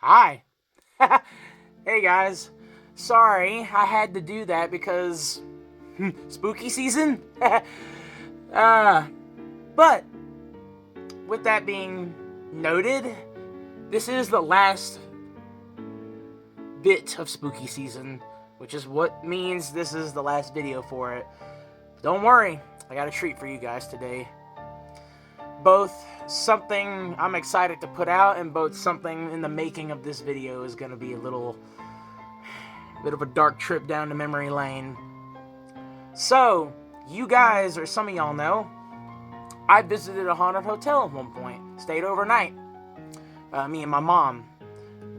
Hi. Hey guys. Sorry, I had to do that because spooky season. uh, but with that being noted, this is the last bit of spooky season, which is what means this is the last video for it. Don't worry, I got a treat for you guys today. Both something I'm excited to put out and both something in the making of this video is going to be a little bit of a dark trip down to memory lane. So, you guys, or some of y'all know, I visited a haunted hotel at one point. Stayed overnight. Me and my mom.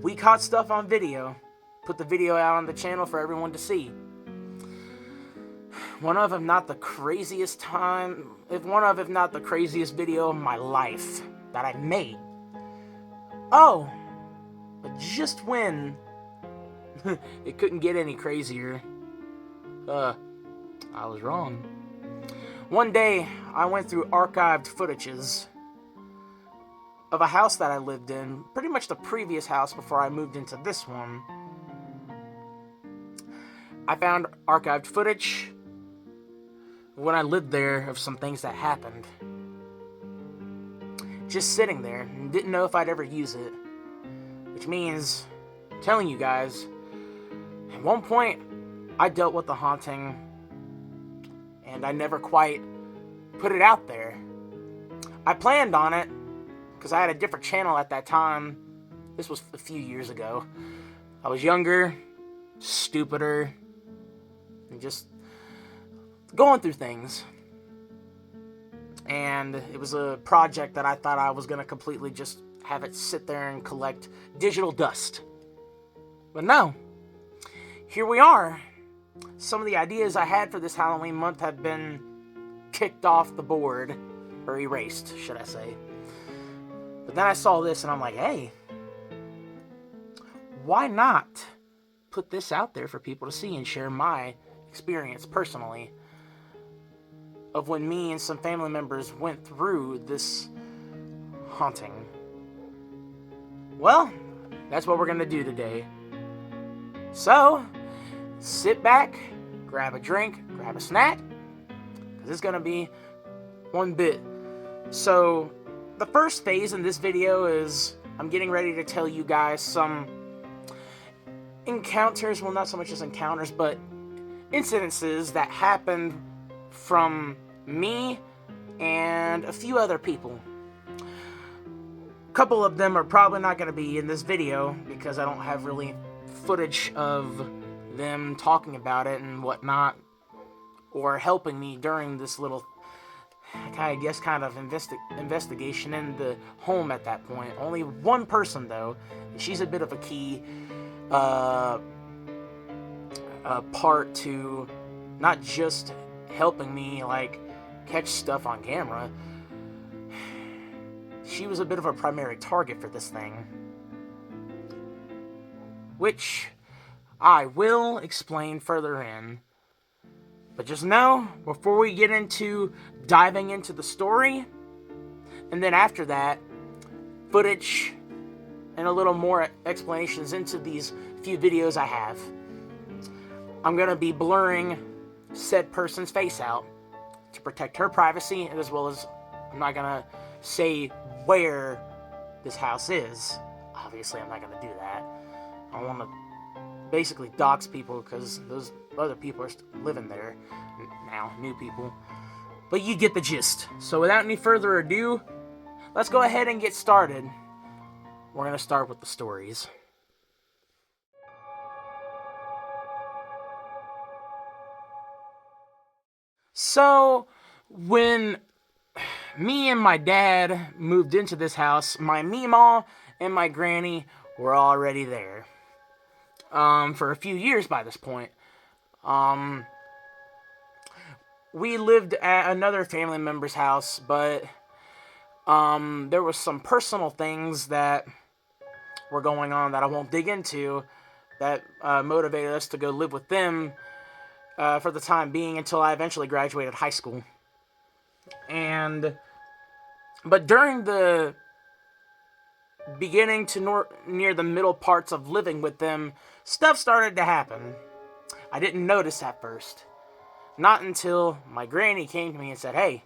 We caught stuff on video. Put the video out on the channel for everyone to see. One of, if not the craziest video of my life that I've made. Oh, but just when it couldn't get any crazier, I was wrong. One day, I went through archived footages of a house that I lived in, pretty much the previous house before I moved into this one. I found archived footage when I lived there of some things that happened. Just sitting there, and didn't know if I'd ever use it. Which means, I'm telling you guys, at one point, I dealt with the haunting, and I never quite put it out there. I planned on it, because I had a different channel at that time. This was a few years ago. I was younger, stupider, and just going through things. And it was a project that I thought I was going to completely just have it sit there and collect digital dust. But no. Here we are. Some of the ideas I had for this Halloween month have been kicked off the board, or erased, should I say. But then I saw this and I'm like, hey, why not put this out there for people to see and share my experience personally of when me and some family members went through this haunting. Well, that's what we're going to do today. So, sit back, grab a drink, grab a snack, because it's going to be one bit. So, the first phase in this video is I'm getting ready to tell you guys some encounters, well, not so much as encounters, but incidences that happened from me and a few other people. A couple of them are probably not going to be in this video because I don't have really footage of them talking about it and whatnot, or helping me during this little, I guess, kind of investigation in the home at that point. Only one person, though, and she's a bit of a key part to not just helping me, like, catch stuff on camera. She was a bit of a primary target for this thing, which I will explain further in. But just know, before we get into diving into the story, and then after that, footage and a little more explanations into these few videos I have, I'm going to be blurring said person's face out to protect her privacy, as well as I'm not going to say where this house is. Obviously, I'm not going to do that. I want to basically dox people because those other people are living there now, new people. But you get the gist. So without any further ado, let's go ahead and get started. We're going to start with the stories. So, when me and my dad moved into this house, my meemaw and my granny were already there. For a few years by this point. We lived at another family member's house, but there was some personal things that were going on that I won't dig into that motivated us to go live with them for the time being until I eventually graduated high school. But during the beginning to near the middle parts of living with them, stuff started to happen. I didn't notice at first. Not until my granny came to me and said, "Hey,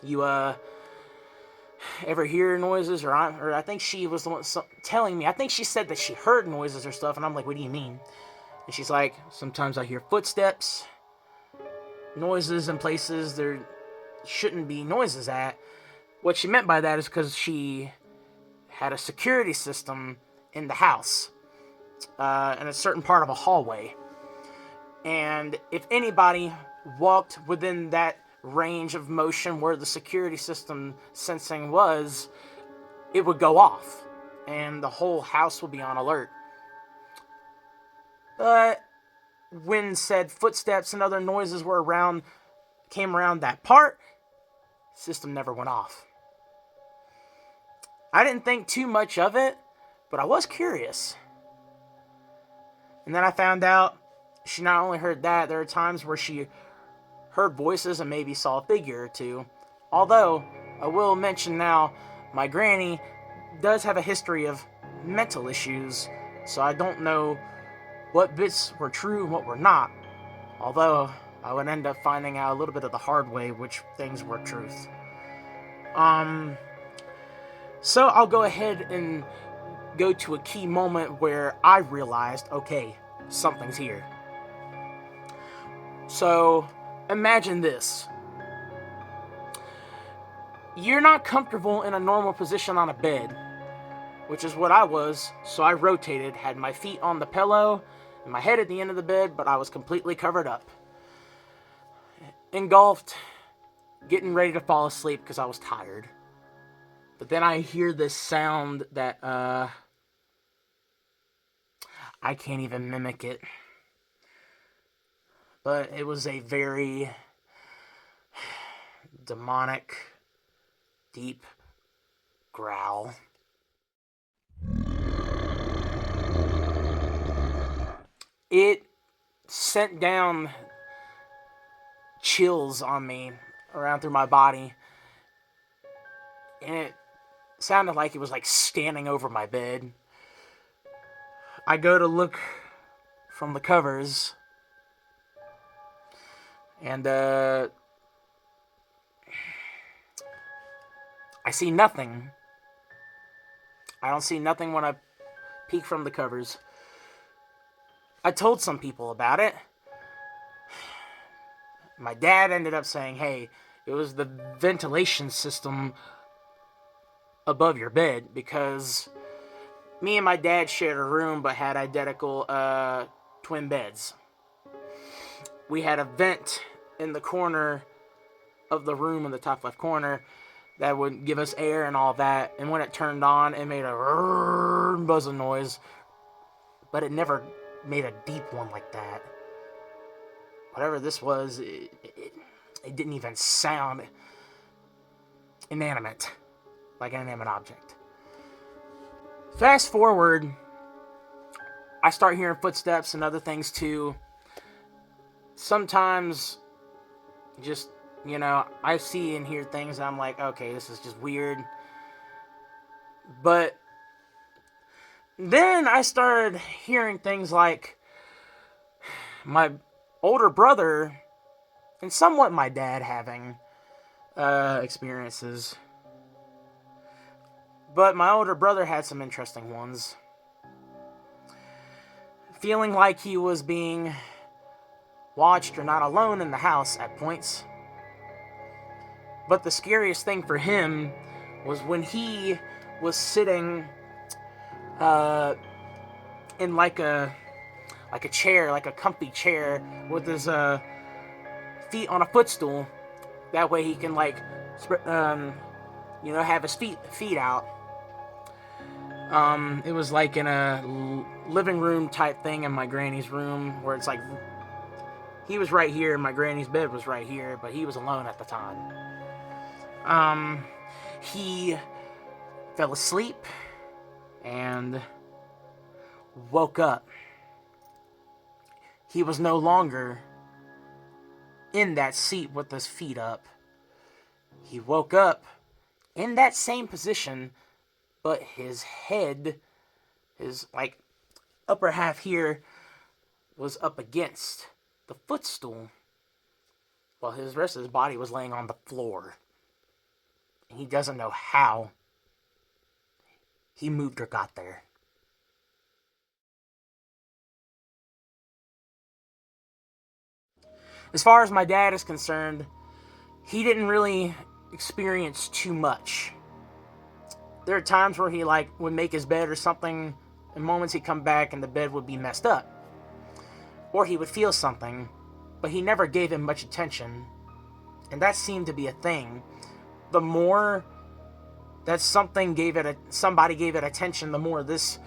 you ever hear noises?" Or I think she was the one telling me. I think she said that she heard noises or stuff, and I'm like, "What do you mean?" And she's like, "Sometimes I hear footsteps, noises in places there shouldn't be noises at." What she meant by that is because she had a security system in the house, in a certain part of a hallway. And if anybody walked within that range of motion where the security system sensing was, it would go off, and the whole house would be on alert. But when said footsteps and other noises came around that part, system never went off. I didn't think too much of it, but I was curious. And then I found out she not only heard that, there are times where she heard voices and maybe saw a figure or two. Although, I will mention now, my granny does have a history of mental issues, so I don't know what bits were true and what were not. Although, I would end up finding out a little bit of the hard way which things were truth. So I'll go ahead and go to a key moment where I realized, okay, something's here. So, imagine this. You're not comfortable in a normal position on a bed, which is what I was, so I rotated, had my feet on the pillow, and my head at the end of the bed, but I was completely covered up. Engulfed, getting ready to fall asleep because I was tired. But then I hear this sound that, I can't even mimic it. But it was a very demonic, deep growl. It sent down chills on me around through my body. And it sounded like it was like standing over my bed. I go to look from the covers, and I see nothing. I don't see nothing when I peek from the covers. I told some people about it. My dad ended up saying, "Hey, it was the ventilation system above your bed," because me and my dad shared a room but had identical twin beds. We had a vent in the corner of the room in the top left corner that would give us air and all that, and when it turned on, it made a buzzing noise, but it never made a deep one like that. Whatever this was, it didn't even sound inanimate, like an inanimate object. Fast forward, I start hearing footsteps and other things too. Sometimes, just, I see and hear things and I'm like, okay, this is just weird. But then I started hearing things like my older brother and somewhat my dad having experiences. But my older brother had some interesting ones. Feeling like he was being watched or not alone in the house at points. But the scariest thing for him was when he was sitting in like a chair, like a comfy chair, with his feet on a footstool. That way he can have his feet out. It was like in a living room type thing in my granny's room, where it's like he was right here and my granny's bed was right here, but he was alone at the time. He fell asleep and woke up. He was no longer in that seat with his feet up. He woke up in that same position, but his head, his like upper half here, was up against the footstool, while his rest of his body was laying on the floor. And he doesn't know how he moved or got there. As far as my dad is concerned, he didn't really experience too much. There are times where he would make his bed or something, and moments he'd come back and the bed would be messed up. Or he would feel something, but he never gave him much attention. And that seemed to be a thing. The more that somebody gave it attention, the more this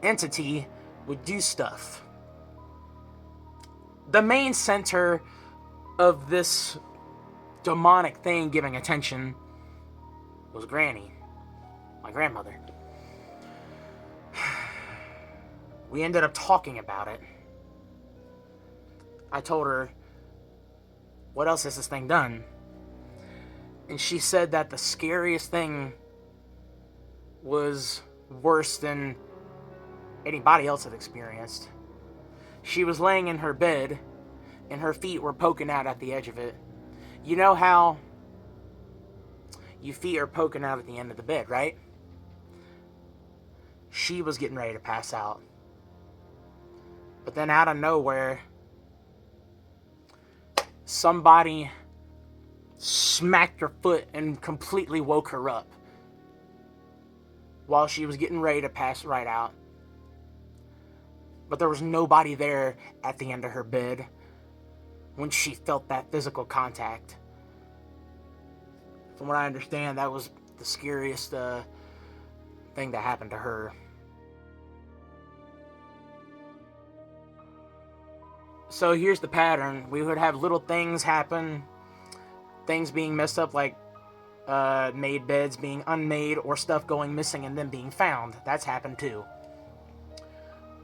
entity would do stuff. The main center of this demonic thing giving attention was Granny, my grandmother. We ended up talking about it. I told her, what else has this thing done? And she said that the scariest thing was worse than anybody else had experienced. She was laying in her bed, and her feet were poking out at the edge of it. You know how your feet are poking out at the end of the bed, right? She was getting ready to pass out. But then out of nowhere, somebody smacked her foot and completely woke her up while she was getting ready to pass right out. But there was nobody there at the end of her bed when she felt that physical contact. From what I understand, that was the scariest thing that happened to her. So here's the pattern. We would have little things happen, things being messed up, like made beds being unmade, or stuff going missing and then being found. That's happened too.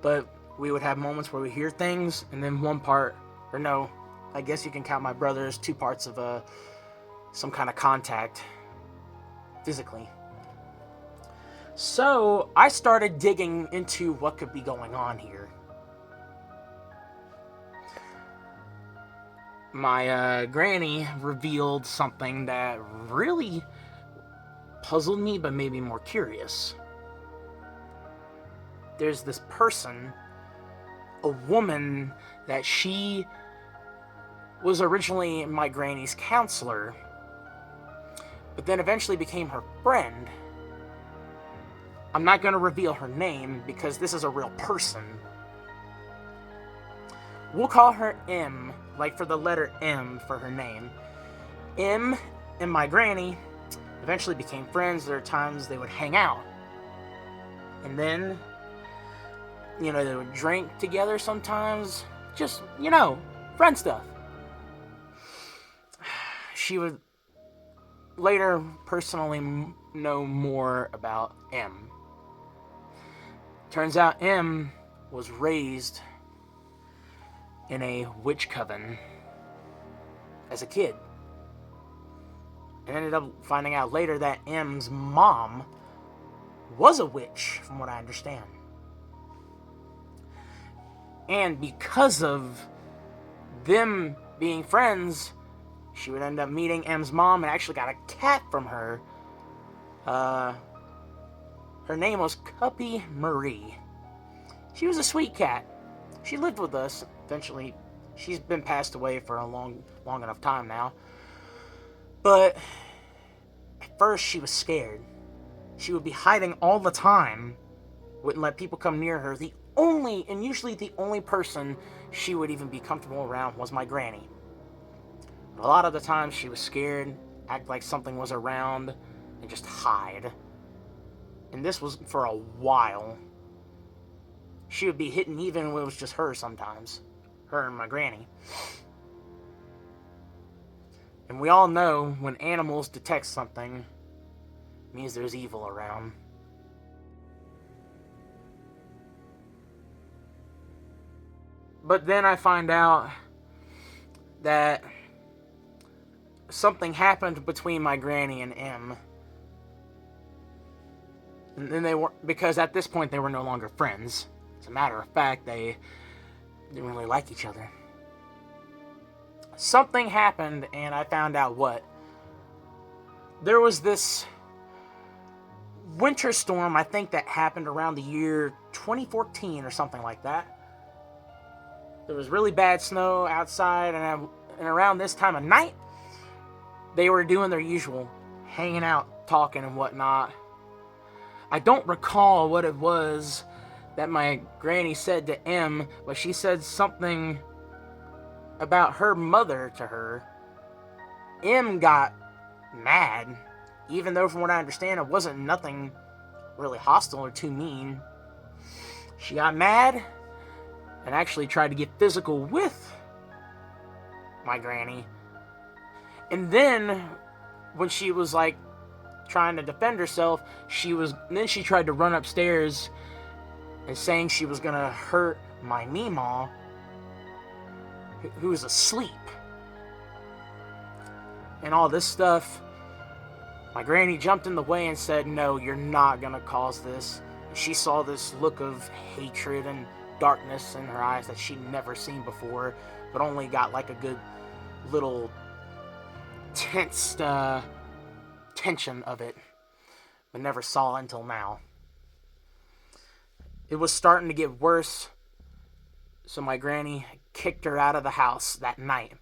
But we would have moments where we hear things, and then I guess you can count my brother as 2 parts of some kind of contact physically. So I started digging into what could be going on here. My granny revealed something that really puzzled me, but made me more curious. There's this person, a woman, that she was originally my granny's counselor, but then eventually became her friend. I'm not going to reveal her name because this is a real person. We'll call her M, like for the letter M for her name. M and my granny eventually became friends. There are times they would hang out. And then, they would drink together sometimes. Just, friend stuff. She would later personally know more about M. Turns out M was raised in a witch coven as a kid. And ended up finding out later that M's mom was a witch, from what I understand. And because of them being friends, she would end up meeting M's mom and actually got a cat from her. Her name was Cuppy Marie. She was a sweet cat. She lived with us eventually. She's been passed away for a long enough time now. But at first she was scared. She would be hiding all the time. Wouldn't let people come near her. Usually the only person she would even be comfortable around was my granny. But a lot of the times she was scared, act like something was around, and just hide. And this was for a while. She would be hitting even when it was just her sometimes. Her and my granny. And we all know when animals detect something, it means there's evil around. But then I find out that something happened between my granny and M. And then they were, because at this point they were no longer friends. As a matter of fact, they didn't really like each other. Something happened, and I found out what. There was this winter storm, I think, that happened around the year 2014 or something like that. There was really bad snow outside, and around this time of night, they were doing their usual, hanging out, talking and whatnot. I don't recall what it was that my granny said to M, but she said something about her mother to her. M got mad, even though from what I understand it wasn't nothing really hostile or too mean. She got mad and actually tried to get physical with my granny. And then when she was like trying to defend herself, she tried to run upstairs and saying she was gonna hurt my Meemaw, who was asleep. And all this stuff. My granny jumped in the way and said, "No, you're not gonna cause this." She saw this look of hatred and darkness in her eyes that she'd never seen before, but only got like a good little tensed tension of it, but never saw until now. It was starting to get worse, so my granny kicked her out of the house that night,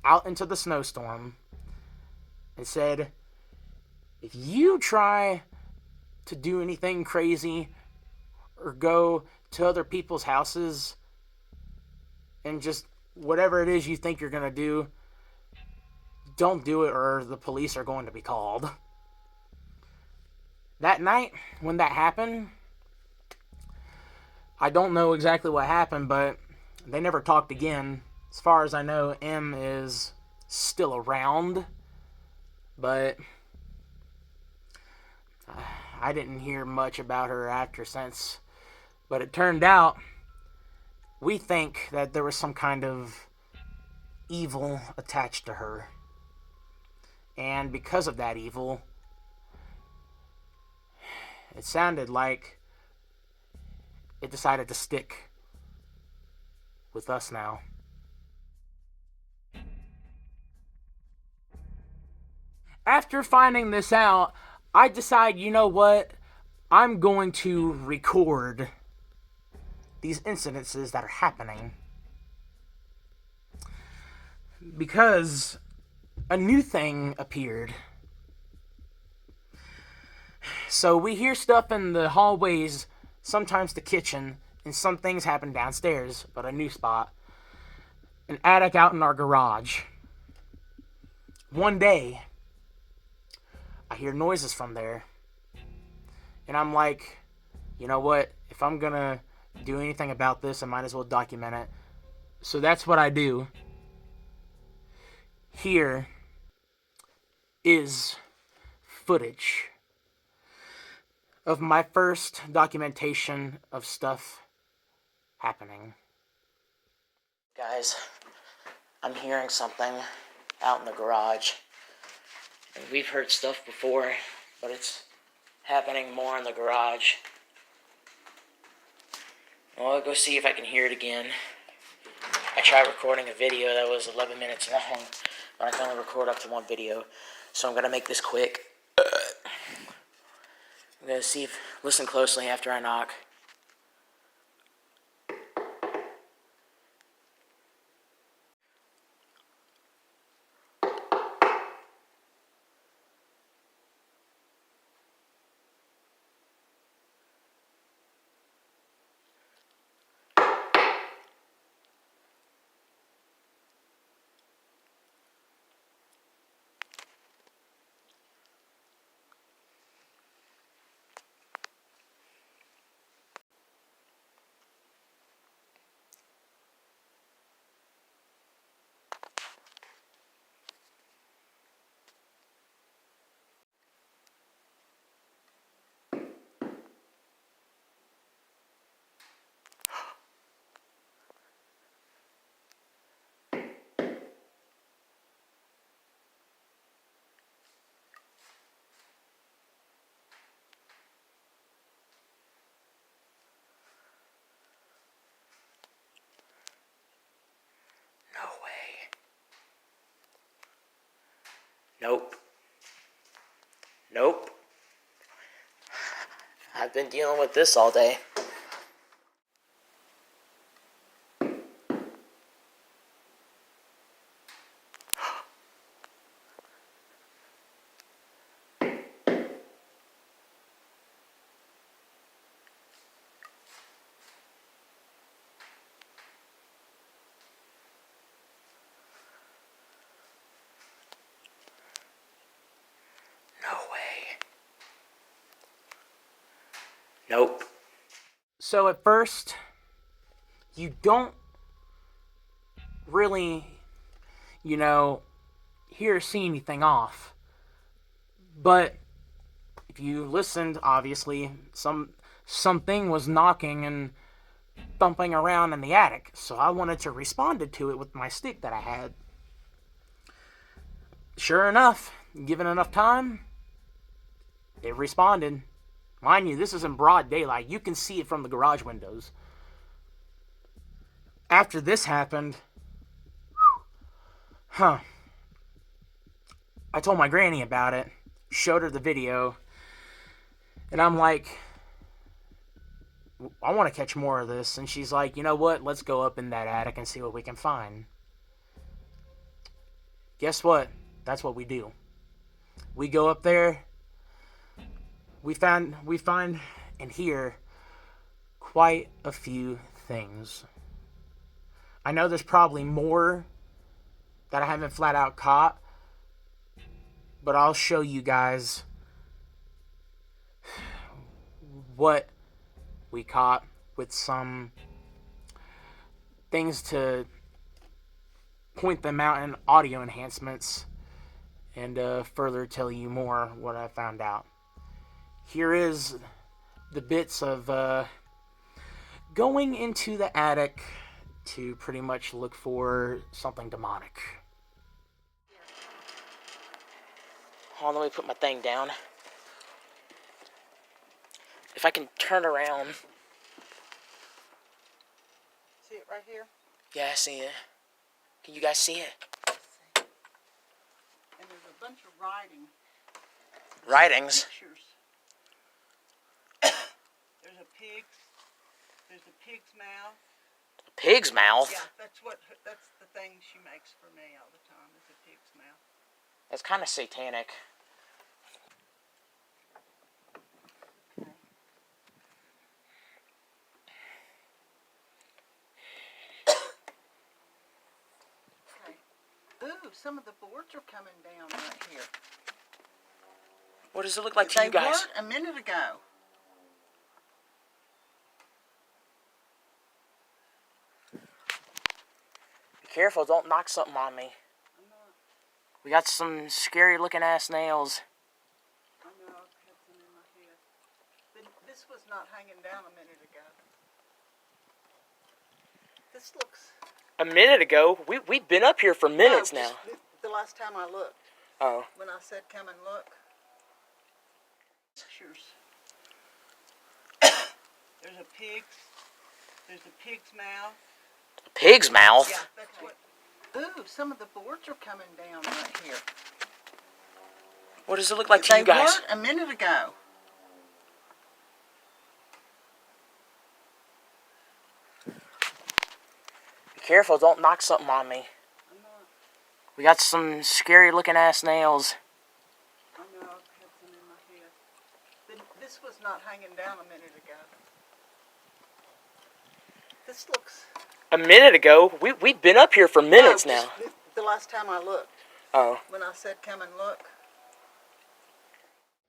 out into the snowstorm, and said, "If you try to do anything crazy or go to other people's houses and just whatever it is you think you're going to do, don't do it or the police are going to be called." That night, when that happened, I don't know exactly what happened, but they never talked again. As far as I know, M is still around, but I didn't hear much about her after since. But it turned out we think that there was some kind of evil attached to her. And because of that evil, it sounded like it decided to stick with us now. After finding this out, I decide, you know what? I'm going to record these incidences that are happening. Because a new thing appeared. So we hear stuff in the hallways, sometimes the kitchen, and some things happen downstairs, but a new spot. An attic out in our garage. One day, I hear noises from there. And I'm like, you know what? If I'm gonna do anything about this, I might as well document it. So that's what I do. Here is footage of my first documentation of stuff happening. Guys, I'm hearing something out in the garage. And we've heard stuff before, but it's happening more in the garage. Well, I'll go see if I can hear it again. I tried recording a video that was 11 minutes long, but I can only record up to one video, so I'm going to make this quick. I'm going to listen closely after I knock. Nope. Nope. I've been dealing with this all day. No way. Nope. So at first, you don't really, hear or see anything off. But if you listened, obviously, something was knocking and thumping around in the attic. So I wanted to respond to it with my stick that I had. Sure enough, given enough time, it responded. Mind you, this is in broad daylight. You can see it from the garage windows. After this happened, I told my granny about it, showed her the video, and I'm like, I want to catch more of this. And she's like, you know what? Let's go up in that attic and see what we can find. Guess what? That's what we do. We go up there. We find and hear quite a few things. I know there's probably more that I haven't flat out caught, but I'll show you guys what we caught with some things to point them out in audio enhancements and further tell you more what I found out. Here is the bits of going into the attic to pretty much look for something demonic. Hold on, let me put my thing down. If I can turn around. See it right here? Yeah, I see it. Can you guys see it? And there's a bunch of writing. Writings? Pictures. There's a pig's mouth. Pig's mouth? Yeah, that's the thing she makes for me all the time, is a pig's mouth. That's kind of satanic. Okay. Ooh, some of the boards are coming down right here. What does it look like to you guys? They weren't a minute ago. Be careful, don't knock something on me. I'm not. We got some scary looking ass nails. I know, I've had some in my head. But this was not hanging down a minute ago. This looks... A minute ago? We've been up here for minutes now. The last time I looked. Oh. When I said come and look. Pictures. There's a pig's mouth. Pig's mouth? Yeah, that's what... Ooh, some of the boards are coming down right here. What does it look like to you guys? They weren't a minute ago. Be careful, don't knock something on me. I'm not. We got some scary looking ass nails. I know, I've had some in my head. But this was not hanging down a minute ago. This looks... A minute ago? We've been up here for minutes now. The last time I looked. Oh. When I said come and look.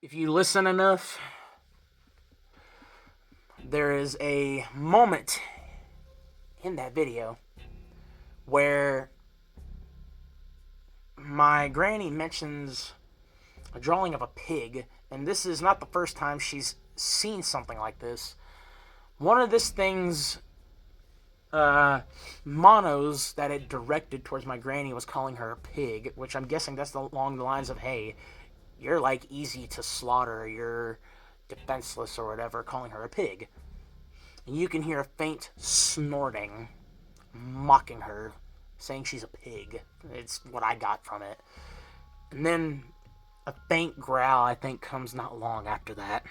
If you listen enough, there is a moment in that video where my granny mentions a drawing of a pig, and this is not the first time she's seen something like this. One of this thing's monos that it directed towards my granny was calling her a pig, which I'm guessing that's along the lines of, hey, you're like easy to slaughter, you're defenseless or whatever, calling her a pig. And you can hear a faint snorting, mocking her, saying she's a pig. It's what I got from it. And then a faint growl, I think, comes not long after that.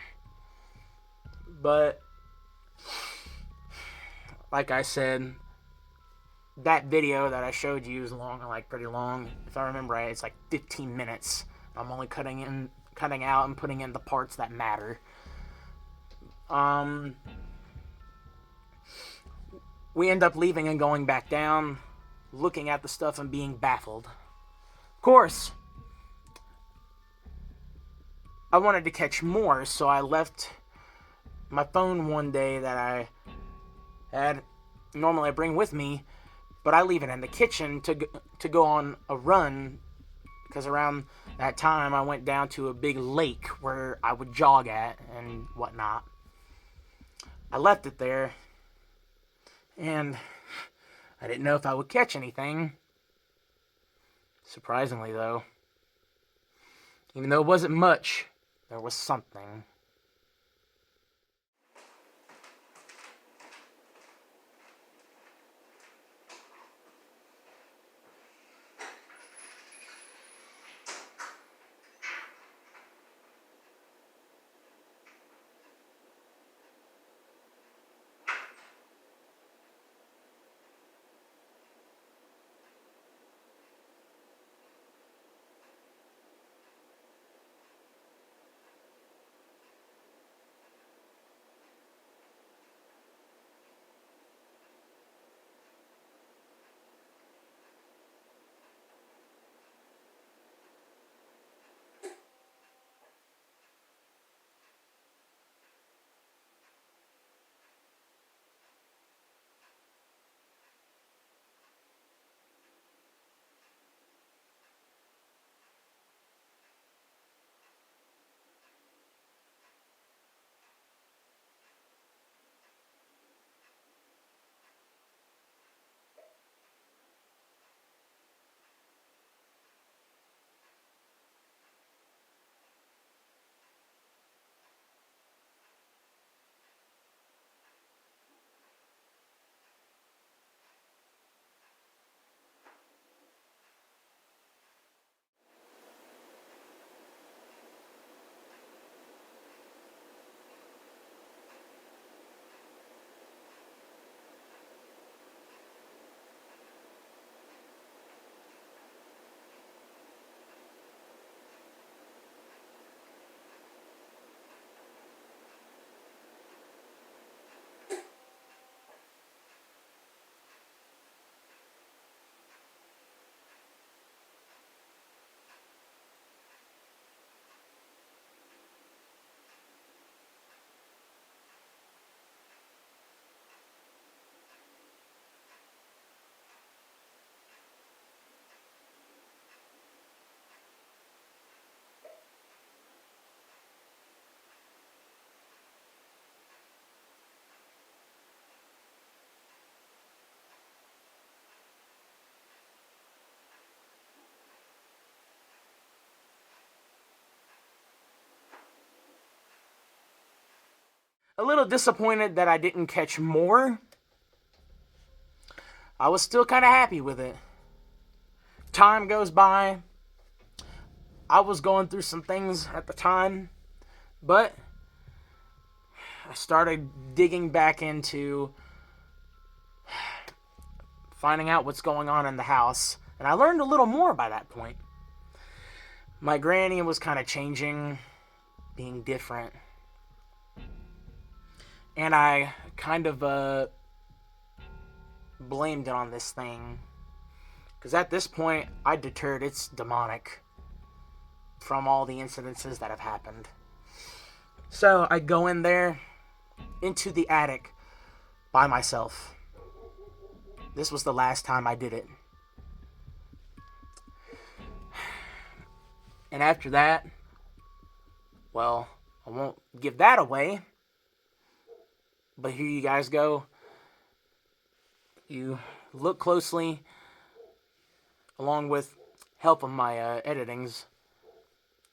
But, like I said, that video that I showed you is long, like pretty long. If I remember right, it's like 15 minutes. I'm only cutting out and putting in the parts that matter. We end up leaving and going back down, looking at the stuff and being baffled. Of course, I wanted to catch more, so I left my phone one day that I had normally I bring with me, but I leave it in the kitchen to go on a run, because around that time I went down to a big lake where I would jog at and whatnot. I left it there, and I didn't know if I would catch anything. Surprisingly, though, even though it wasn't much, there was something. A little disappointed that I didn't catch more. I was still kind of happy with it. Time goes by. I was going through some things at the time, but I started digging back into finding out what's going on in the house, and I learned a little more by that point. My granny was kind of changing, being different, and I kind of blamed it on this thing, because at this point I deterred it's demonic from all the incidences that have happened. So I go in there, into the attic, by myself. This was the last time I did it. And after that, well, I won't give that away, but here you guys go. You look closely, along with help of my editings,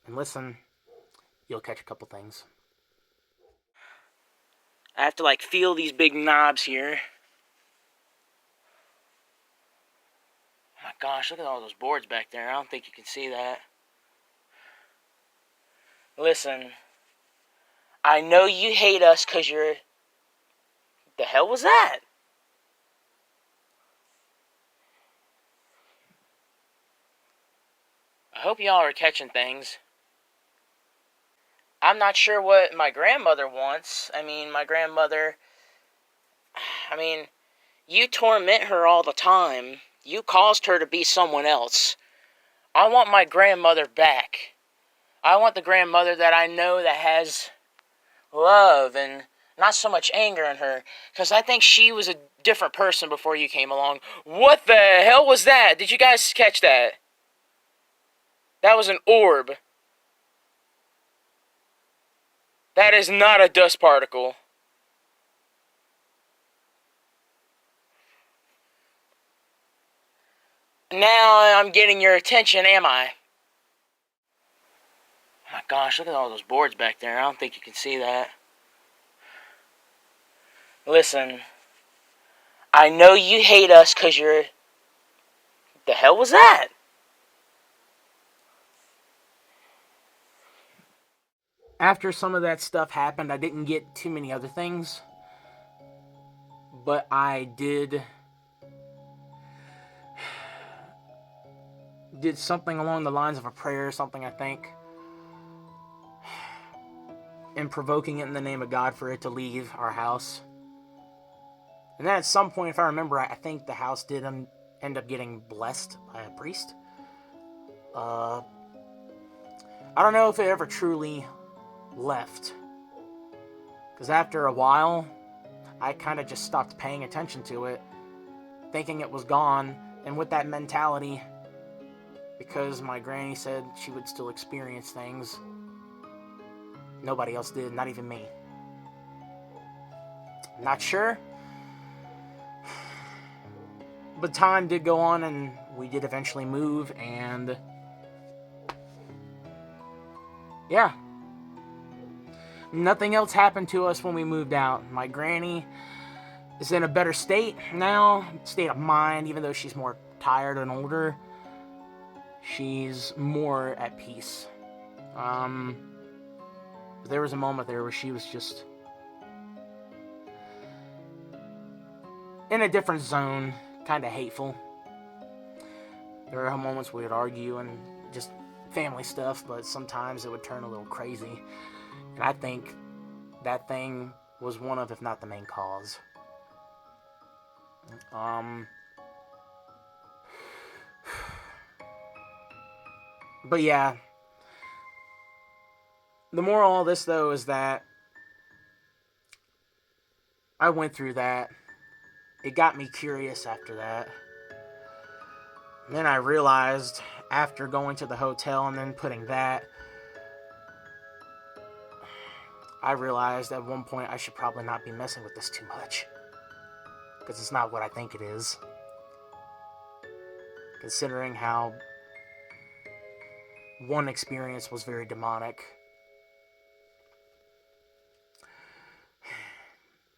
and listen, you'll catch a couple things. I have to feel these big knobs here. Oh my gosh, look at all those boards back there. I don't think you can see that. Listen, I know you hate us because you're... The hell was that? I hope y'all are catching things. I'm not sure what my grandmother wants. My grandmother... you torment her all the time. You caused her to be someone else. I want my grandmother back. I want the grandmother that I know that has love and not so much anger in her. Because I think she was a different person before you came along. What the hell was that? Did you guys catch that? That was an orb. That is not a dust particle. Now I'm getting your attention, am I? Oh my gosh, look at all those boards back there. I don't think you can see that. Listen, I know you hate us because you're... The hell was that? After some of that stuff happened, I didn't get too many other things. But I did something along the lines of a prayer, something I think, and provoking it in the name of God for it to leave our house. And then at some point, if I remember, I think the house did end up getting blessed by a priest. I don't know if it ever truly left. Because after a while, I kind of just stopped paying attention to it, thinking it was gone, and with that mentality, because my granny said she would still experience things, nobody else did, not even me. Not sure. But time did go on, and we did eventually move, and... yeah. Nothing else happened to us when we moved out. My granny is in a better state now, state of mind, even though she's more tired and older. She's more at peace. There was a moment there where she was just in a different zone, kind of hateful. There were moments we would argue and just family stuff, but sometimes it would turn a little crazy. And I think that thing was one of, if not the main cause. But yeah. The moral of all this, though, is that I went through that. It got me curious after that. And then I realized, after going to the hotel and then putting that, I realized at one point I should probably not be messing with this too much. Because it's not what I think it is. Considering how one experience was very demonic.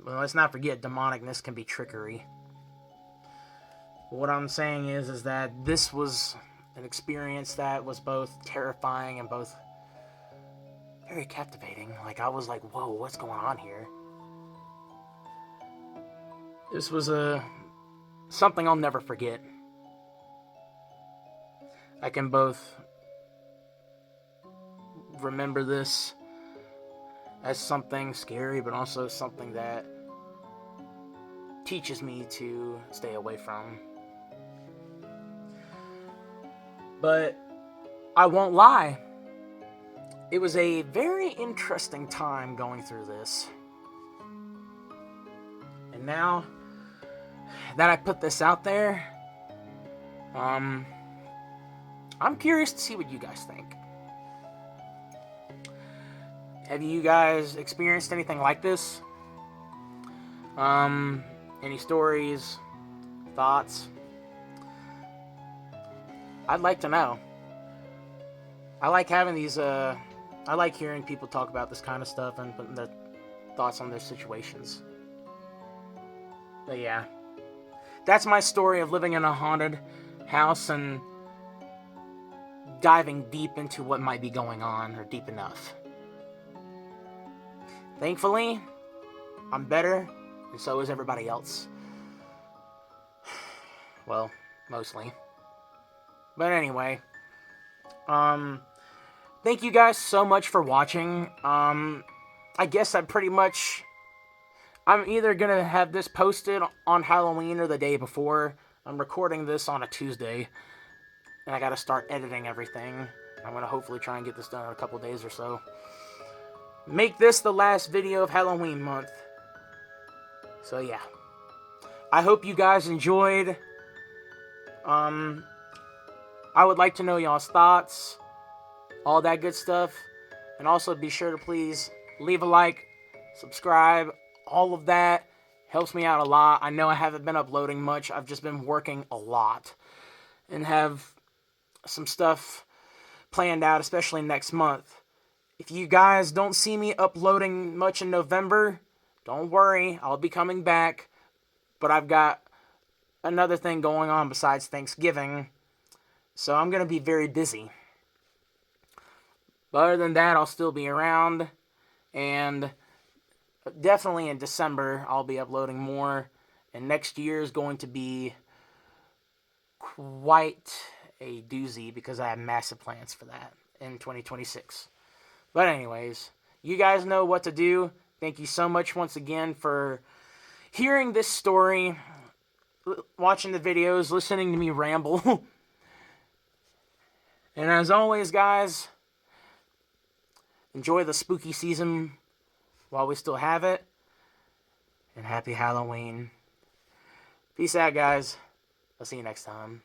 Well, let's not forget, demonicness can be trickery. What I'm saying is that this was an experience that was both terrifying and both very captivating. Like, I was like, whoa, what's going on here? This was something I'll never forget. I can both remember this as something scary, but also something that teaches me to stay away from. But I won't lie, it was a very interesting time going through this. And now that I put this out there, I'm curious to see what you guys think. Have you guys experienced anything like this? Any stories, thoughts? I'd like to know. I like having these, I like hearing people talk about this kind of stuff and putting their thoughts on their situations. But yeah. That's my story of living in a haunted house and diving deep into what might be going on, or deep enough. thankfully, I'm better, and so is everybody else. Well, mostly. But anyway, thank you guys so much for watching. I guess I'm either gonna have this posted on Halloween or the day before. I'm recording this on a Tuesday, and I gotta start editing everything. I'm gonna hopefully try and get this done in a couple days or so. Make this the last video of Halloween month. So yeah. I hope you guys enjoyed. I would like to know y'all's thoughts, all that good stuff. And also be sure to please leave a like, subscribe, all of that helps me out a lot. I know I haven't been uploading much. I've just been working a lot and have some stuff planned out, especially next month. If you guys don't see me uploading much in November, don't worry, I'll be coming back. But I've got another thing going on besides Thanksgiving, so I'm going to be very busy. But other than that, I'll still be around, and definitely in December, I'll be uploading more, and next year is going to be quite a doozy because I have massive plans for that in 2026. But anyways, you guys know what to do. Thank you so much once again for hearing this story, watching the videos, listening to me ramble. And as always, guys, enjoy the spooky season while we still have it. And happy Halloween. Peace out, guys. I'll see you next time.